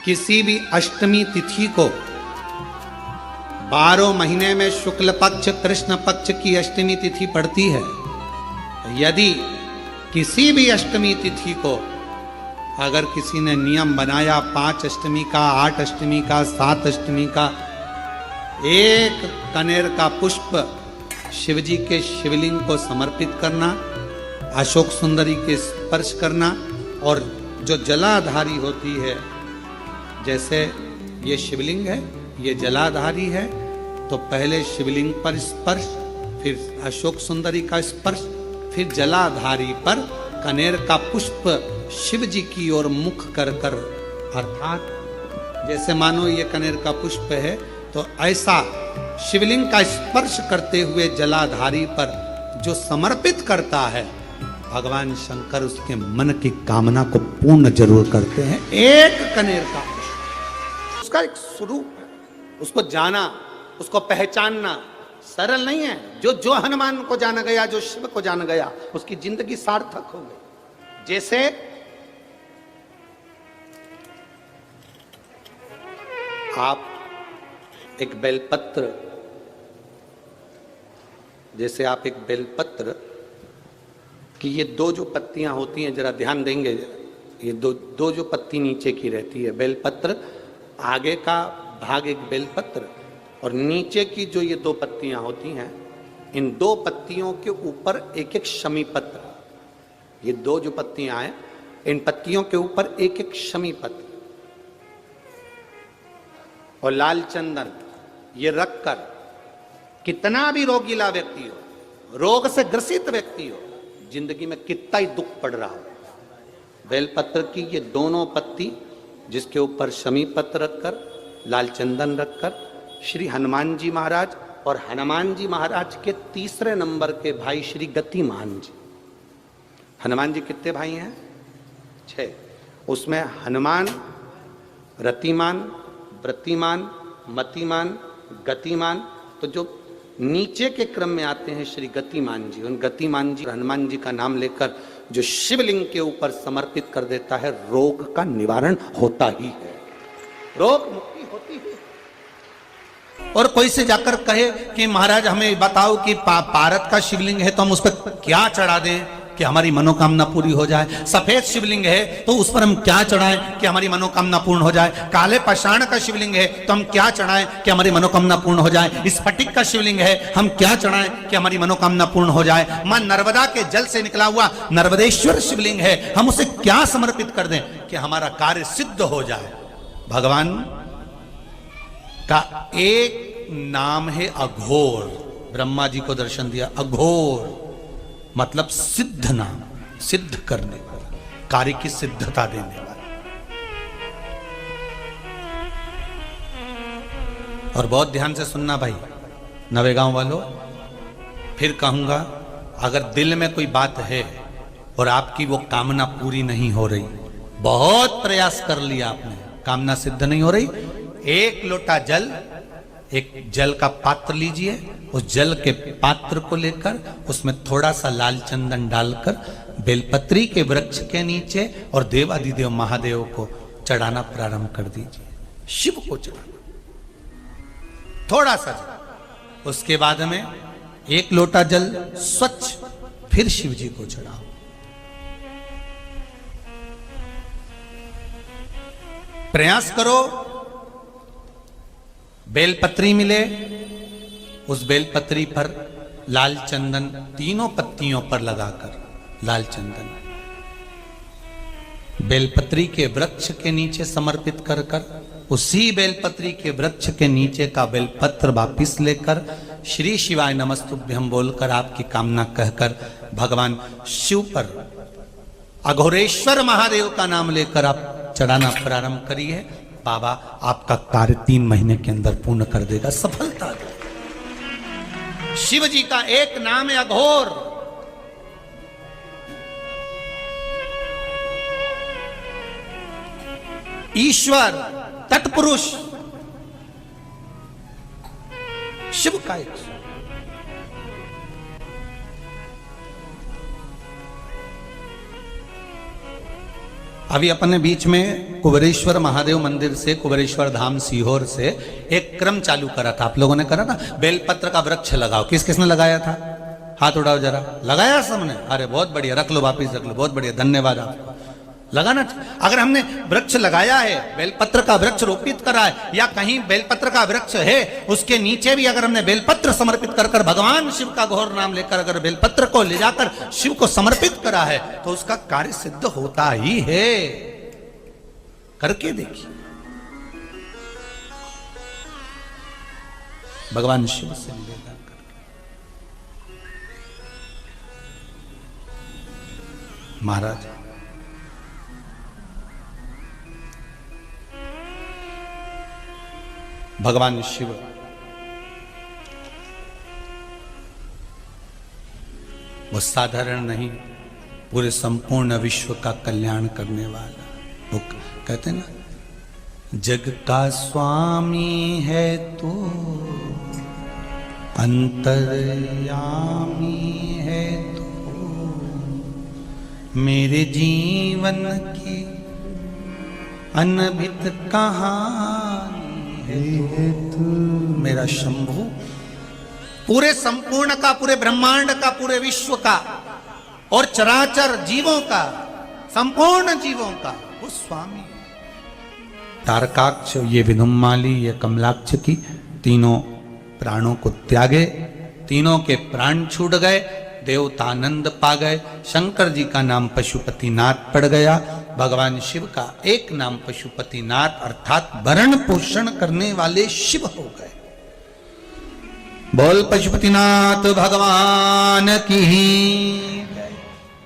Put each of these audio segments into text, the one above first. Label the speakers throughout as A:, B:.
A: किसी भी अष्टमी तिथि को 12 महीने में शुक्ल पक्ष कृष्ण पक्ष की अष्टमी तिथि पड़ती है। यदि किसी भी अष्टमी तिथि को अगर किसी ने नियम बनाया 5 अष्टमी का, 8 अष्टमी का, 7 अष्टमी का, एक कनेर का पुष्प शिवजी के शिवलिंग को समर्पित करना, अशोक सुंदरी के स्पर्श करना, और जो जलाधारी होती है, जैसे ये शिवलिंग है, ये जलाधारी है, तो पहले शिवलिंग पर स्पर्श, फिर अशोक सुंदरी का स्पर्श, फिर जलाधारी पर कनेर का पुष्प शिव जी की ओर मुख कर कर, अर्थात जैसे मानो ये कनेर का पुष्प है, तो ऐसा शिवलिंग का स्पर्श करते हुए जलाधारी पर जो समर्पित करता है, भगवान शंकर उसके मन की कामना को पूर्ण जरूर करते हैं। एक कनेर का पुष्प, उसका एक स्वरूप है, उसको जाना, उसको पहचानना सरल नहीं है। जो हनुमान को जाना गया, जो शिव को जाना गया, उसकी जिंदगी सार्थक हो गई। जैसे आप एक बेलपत्र, जैसे आप एक बेलपत्र कि ये दो जो पत्तियां होती हैं, जरा ध्यान देंगे, ये दो जो पत्ती नीचे की रहती है, बेलपत्र, आगे का भाग एक बेलपत्र और नीचे की जो ये 2 पत्तियां होती हैं, इन 2 पत्तियों के ऊपर एक एक शमी पत्र, ये 2 जो पत्तियां हैं, इन पत्तियों के ऊपर एक एक शमी पत्र और लाल चंदन, ये रखकर कितना भी रोगीला व्यक्ति हो, रोग से ग्रसित व्यक्ति हो, जिंदगी में कितना ही दुख पड़ रहा हो, बेलपत्र की ये दोनों पत्ती, जिसके ऊपर शमी पत्र रखकर, लाल चंदन रखकर, श्री हनुमान जी महाराज और हनुमान जी महाराज के तीसरे नंबर के भाई श्री गतिमान जी, हनुमान जी कितने भाई हैं? 6। उसमें हनुमान, रतिमान, व्रतिमान, मतिमान, गतिमान, तो जो नीचे के क्रम में आते हैं श्री गतिमान जी, उन गतिमान जी, हनुमान जी का नाम लेकर जो शिवलिंग के ऊपर समर्पित कर देता है, रोग का निवारण होता ही है, रोग मुक्ति होती है। और कोई से जाकर कहे कि महाराज हमें बताओ कि पारत का शिवलिंग है तो हम उस पर क्या चढ़ा दें कि हमारी मनोकामना पूरी हो जाए, सफेद शिवलिंग है तो उस पर हम क्या चढ़ाएं कि हमारी मनोकामना पूर्ण हो जाए, काले पाषाण का शिवलिंग है तो हम क्या चढ़ाएं कि हमारी मनोकामना पूर्ण हो जाए, स्फटिक का शिवलिंग है हम क्या चढ़ाएं कि हमारी मनोकामना पूर्ण हो जाए, मां नर्मदा के जल से निकला हुआ नर्मदेश्वर शिवलिंग है, हम उसे क्या समर्पित कर दें कि हमारा कार्य सिद्ध हो जाए। भगवान का एक नाम है अघोर, ब्रह्मा जी को दर्शन दिया, अघोर मतलब सिद्ध नाम, सिद्ध करने वाला, कार्य की सिद्धता देने वाला। और बहुत ध्यान से सुनना भाई, नवेगांव वालों, फिर कहूंगा, अगर दिल में कोई बात है और आपकी वो कामना पूरी नहीं हो रही, बहुत प्रयास कर लिया आपने, कामना सिद्ध नहीं हो रही, 1 लोटा जल, एक जल का पात्र लीजिए, उस जल के पात्र को लेकर उसमें थोड़ा सा लाल चंदन डालकर बेलपत्री के वृक्ष के नीचे और देवादिदेव महादेव को चढ़ाना प्रारंभ कर दीजिए, शिव को चढ़ाना थोड़ा सा जल। उसके बाद में 1 लोटा जल स्वच्छ फिर शिव जी को चढ़ाओ। प्रयास करो बेलपत्री मिले, उस बेलपत्री पर लाल चंदन 3 पत्तियों पर लगाकर, लाल चंदन बेलपत्री के वृक्ष के नीचे समर्पित कर कर, उसी बेलपत्री के वृक्ष के नीचे का बेलपत्र वापिस लेकर श्री शिवाय नमस्तुभ्यं बोलकर आपकी कामना कहकर भगवान शिव पर, अघोरेश्वर महादेव का नाम लेकर आप चढ़ाना प्रारंभ करिए। बाबा आपका कार्य 3 महीने के अंदर पूर्ण कर देगा, सफलता देगा। शिव जी का एक नाम है अघोर। ईश्वर, तत्पुरुष, शिव का एक।
B: अभी अपने बीच में कुबेरेश्वर महादेव मंदिर से, कुबेरेश्वर धाम सीहोर से एक क्रम चालू करा था, आप लोगों ने करा ना, बेलपत्र का वृक्ष लगाओ। किस किसने लगाया था? हाथ उठाओ जरा। लगाया सबने? अरे बहुत बढ़िया, रख लो वापिस रख लो, बहुत बढ़िया, धन्यवाद आपको। लगाना। अगर हमने वृक्ष लगाया है, बेलपत्र का वृक्ष रोपित करा है, या कहीं बेलपत्र का वृक्ष है उसके नीचे भी अगर हमने बेलपत्र समर्पित कर कर भगवान शिव का घोर नाम लेकर अगर बेलपत्र को ले जाकर शिव को समर्पित करा है तो उसका कार्य सिद्ध होता ही है। करके देखिए, भगवान शिव से निवेदन करके। महाराज भगवान शिव वो साधारण नहीं, पूरे संपूर्ण विश्व का कल्याण करने वाला। वो कहते हैं ना, जग का स्वामी है तो अंतर्यामी है तो मेरे जीवन की अनभित कहानी है तू। मेरा शंभु पूरे संपूर्ण का, पूरे ब्रह्मांड का, पूरे विश्व का और चराचर जीवों का, संपूर्ण जीवों का वो स्वामी। तारकाक्ष, ये विदुम्माली, ये कमलाक्ष की तीनों प्राणों को त्यागे, तीनों के प्राण छूट गए, देवतानंद पा गए। शंकर जी का नाम पशुपतिनाथ पड़ गया, भगवान शिव का एक नाम पशुपतिनाथ अर्थात भरण पोषण करने वाले शिव हो गए। बोल पशुपतिनाथ भगवान की।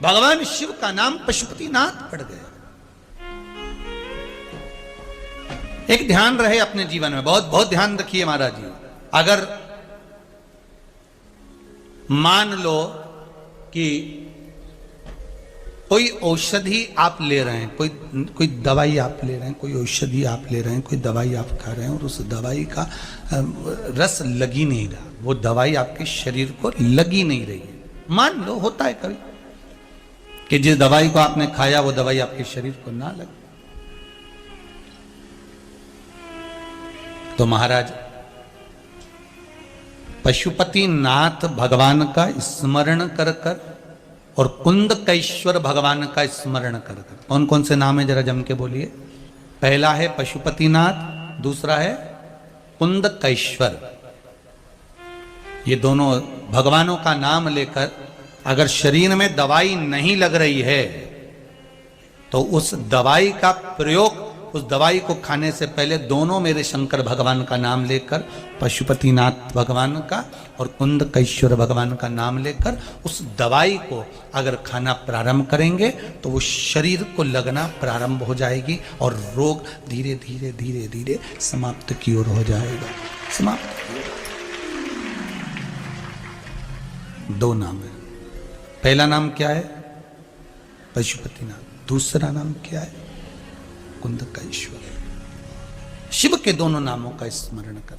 B: भगवान शिव का नाम पशुपतिनाथ पड़ गया। एक ध्यान रहे अपने जीवन में, बहुत बहुत ध्यान रखिए महाराज जी। अगर मान लो कि कोई औषधि आप ले रहे हैं, कोई दवाई आप ले रहे हैं, कोई औषधि आप ले रहे हैं, कोई दवाई आप खा रहे हैं और उस दवाई का रस लग ही नहीं रहा, वो दवाई आपके शरीर को लग ही नहीं रही है। मान लो होता है कभी कि जिस दवाई को आपने खाया वो दवाई आपके शरीर को ना लगे, तो महाराज पशुपतिनाथ भगवान का स्मरण कर कर और कुंदकेश्वर भगवान का स्मरण कर कर। कौन कौन से नाम है जरा जम के बोलिए। पहला है पशुपतिनाथ, दूसरा है कुंदकेश्वर। ये दोनों भगवानों का नाम लेकर अगर शरीर में दवाई नहीं लग रही है तो उस दवाई का प्रयोग, उस दवाई को खाने से पहले दोनों मेरे शंकर भगवान का नाम लेकर, पशुपतिनाथ भगवान का और कुंदकेश्वर भगवान का नाम लेकर उस दवाई को अगर खाना प्रारंभ करेंगे तो वो शरीर को लगना प्रारंभ हो जाएगी और रोग धीरे धीरे धीरे धीरे समाप्त की ओर हो जाएगा। समाप्त। दो नाम है, पहला नाम क्या है? पशुपतिनाथ। दूसरा नाम क्या है? कुंदकेश्वर। शिव के दोनों नामों का स्मरण कर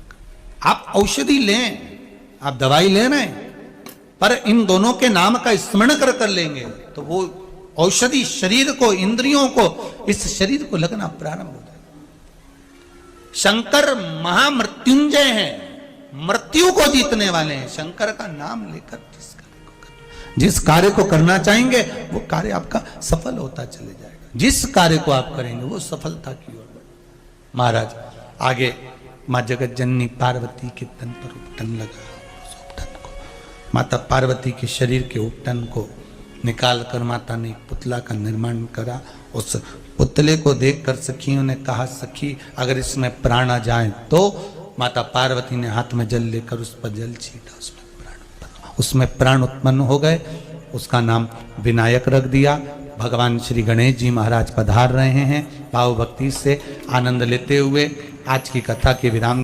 B: आप औषधि लें, आप दवाई ले रहे हैं, पर इन दोनों के नाम का स्मरण कर कर लेंगे तो वो औषधि शरीर को, इंद्रियों को, इस शरीर को लगना प्रारंभ हो जाएगा। शंकर महामृत्युंजय हैं, मृत्यु को जीतने वाले हैं। शंकर का नाम लेकर जिस कार्य को करना चाहेंगे वो कार्य आपका सफल होता चले जाएगा। जिस कार्य को आप करेंगे वो सफलता की ओर। महाराज आगे माँ जगत जननी पार्वती के तन पर उपटन लगा, उस उपटन को, माता पार्वती के शरीर के उपटन को निकाल कर माता ने एक पुतला का निर्माण करा। उस पुतले को देखकर सखियों ने कहा, सखी अगर इसमें प्राण आ जाए तो माता पार्वती ने हाथ में जल लेकर उस पर जल छीटा, उसमें प्राण उत्पन्न हो गए। उसका नाम विनायक रख दिया। भगवान श्री गणेश जी महाराज पधार रहे हैं। भाव भक्ति से आनंद लेते हुए आज की कथा के विराम